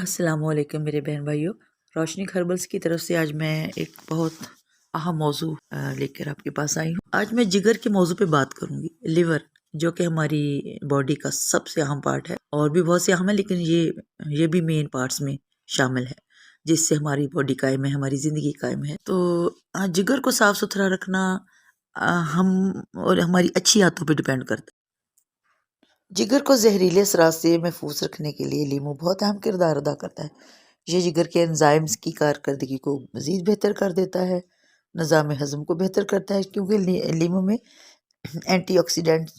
السلام علیکم میرے بہن بھائیوں، روشنی ہربلز کی طرف سے آج میں ایک بہت اہم موضوع لے کر آپ کے پاس آئی ہوں۔ آج میں جگر کے موضوع پہ بات کروں گی۔ لیور جو کہ ہماری باڈی کا سب سے اہم پارٹ ہے، اور بھی بہت سے اہم ہے، لیکن یہ بھی مین پارٹس میں شامل ہے جس سے ہماری باڈی قائم ہے، ہماری زندگی قائم ہے۔ تو جگر کو صاف ستھرا رکھنا ہم اور ہماری اچھی عادتوں پہ ڈیپینڈ کرتا ہے۔ جگر کو زہریلے اثرات سے محفوظ رکھنے کے لیے لیمو بہت اہم کردار ادا کرتا ہے۔ یہ جگر کے انزائمز کی کارکردگی کو مزید بہتر کر دیتا ہے، نظام ہضم کو بہتر کرتا ہے، کیونکہ لیمو میں اینٹی آکسیڈنٹ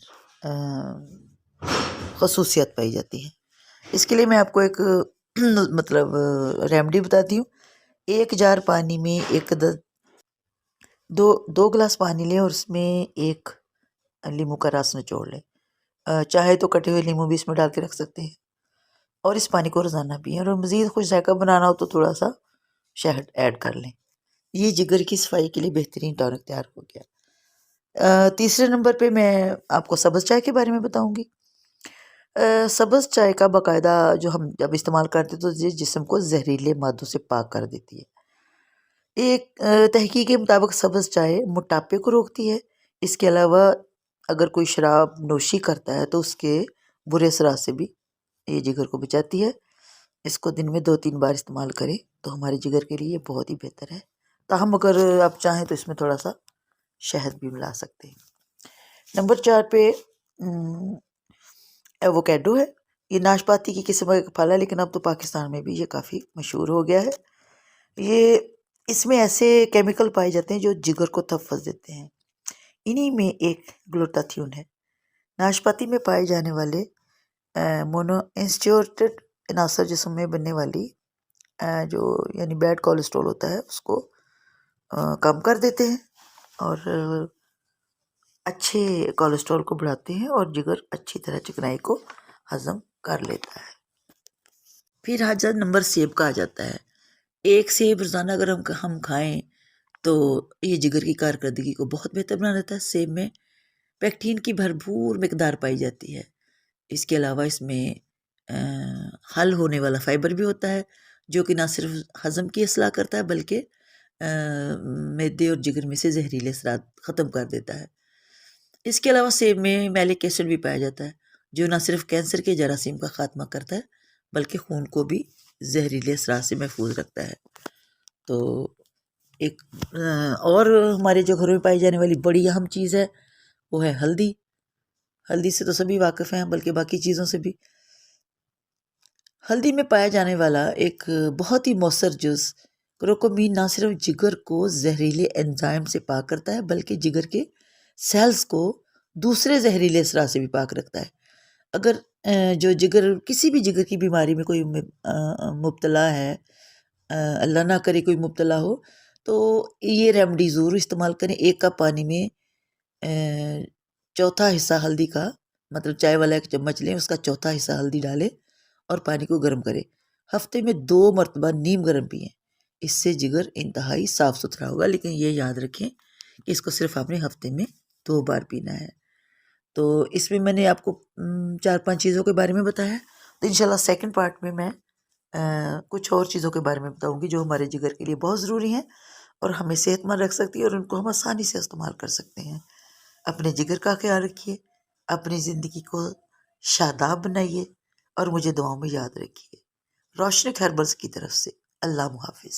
خصوصیت پائی جاتی ہے۔ اس کے لیے میں آپ کو ایک ریمیڈی بتاتی ہوں۔ ایک جار پانی میں دو گلاس پانی لیں اور اس میں ایک لیمو کا رس نچوڑ لیں۔ چاہے تو کٹے ہوئے لیمو بھی اس میں ڈال کے رکھ سکتے ہیں، اور اس پانی کو روزانہ پئیں۔ اور مزید خوش ذائقہ بنانا ہو تو تھوڑا سا شہد ایڈ کر لیں۔ یہ جگر کی صفائی کے لیے بہترین ٹانک تیار ہو گیا۔ تیسرے نمبر پہ میں آپ کو سبز چائے کے بارے میں بتاؤں گی۔ سبز چائے کا باقاعدہ جو ہم جب استعمال کرتے تو یہ جسم کو زہریلے مادوں سے پاک کر دیتی ہے۔ ایک تحقیق کے مطابق سبز چائے موٹاپے کو روکتی ہے۔ اس کے علاوہ اگر کوئی شراب نوشی کرتا ہے تو اس کے برے اثرات سے بھی یہ جگر کو بچاتی ہے۔ اس کو دن میں 2-3 بار استعمال کریں تو ہمارے جگر کے لیے بہت ہی بہتر ہے۔ تاہم اگر آپ چاہیں تو اس میں تھوڑا سا شہد بھی ملا سکتے ہیں۔ نمبر 4 پہ ایووکیڈو ہے۔ یہ ناشپاتی کی قسم کا ایک پھل ہے، لیکن اب تو پاکستان میں بھی یہ کافی مشہور ہو گیا ہے۔ اس میں ایسے کیمیکل پائے جاتے ہیں جو جگر کو تحفظ دیتے ہیں۔ انہی میں ایک گلوٹاتھیون ہے۔ ناشپاتی میں پائے جانے والے مونو انسیچوٹیڈ عناصر جسم میں بننے والی جو یعنی بیڈ کولیسٹرول ہوتا ہے اس کو کم کر دیتے ہیں، اور اچھے کولیسٹرول کو بڑھاتے ہیں، اور جگر اچھی طرح چکنائی کو ہضم کر لیتا ہے۔ پھر نمبر سیب کا آ جاتا ہے۔ ایک سیب روزانہ اگر ہم کھائیں تو یہ جگر کی کارکردگی کو بہت بہتر بنا دیتا ہے۔ سیب میں پیکٹین کی بھرپور مقدار پائی جاتی ہے۔ اس کے علاوہ اس میں حل ہونے والا فائبر بھی ہوتا ہے، جو کہ نہ صرف ہضم کی اصلاح کرتا ہے بلکہ معدے اور جگر میں سے زہریلے اثرات ختم کر دیتا ہے۔ اس کے علاوہ سیب میں میلک ایسڈ بھی پایا جاتا ہے، جو نہ صرف کینسر کے جراثیم کا خاتمہ کرتا ہے بلکہ خون کو بھی زہریلے اثرات سے محفوظ رکھتا ہے۔ تو ایک اور ہمارے جو گھروں میں پائی جانے والی بڑی اہم چیز ہے وہ ہے ہلدی۔ ہلدی سے تو سبھی واقف ہیں، بلکہ باقی چیزوں سے بھی۔ ہلدی میں پایا جانے والا ایک بہت ہی مؤثر جز کروکومین نہ صرف جگر کو زہریلے انزائم سے پاک کرتا ہے بلکہ جگر کے سیلز کو دوسرے زہریلے اثرات سے بھی پاک رکھتا ہے۔ اگر جو کسی بھی جگر کی بیماری میں کوئی مبتلا ہے، اللہ نہ کرے کوئی مبتلا ہو، تو یہ ریمیڈی ضرور استعمال کریں۔ 1 کپ پانی میں چوتھا حصہ ہلدی کا، مطلب چائے والا 1 چمچ لیں، اس کا چوتھا حصہ ہلدی ڈالیں اور پانی کو گرم کریں۔ ہفتے میں 2 مرتبہ نیم گرم پئیں۔ اس سے جگر انتہائی صاف ستھرا ہوگا، لیکن یہ یاد رکھیں کہ اس کو صرف آپ نے ہفتے میں 2 بار پینا ہے۔ تو اس میں نے آپ کو 4-5 چیزوں کے بارے میں بتایا ہے۔ تو انشاءاللہ سیکنڈ پارٹ میں کچھ اور چیزوں کے بارے میں بتاؤں گی جو ہمارے جگر کے لیے بہت ضروری ہیں اور ہمیں صحت مند رکھ سکتی ہے، اور ان کو ہم آسانی سے استعمال کر سکتے ہیں۔ اپنے جگر کا خیال رکھیے، اپنی زندگی کو شاداب بنائیے، اور مجھے دعاؤں میں یاد رکھیے۔ روشنی ہربلز کی طرف سے اللہ حافظ۔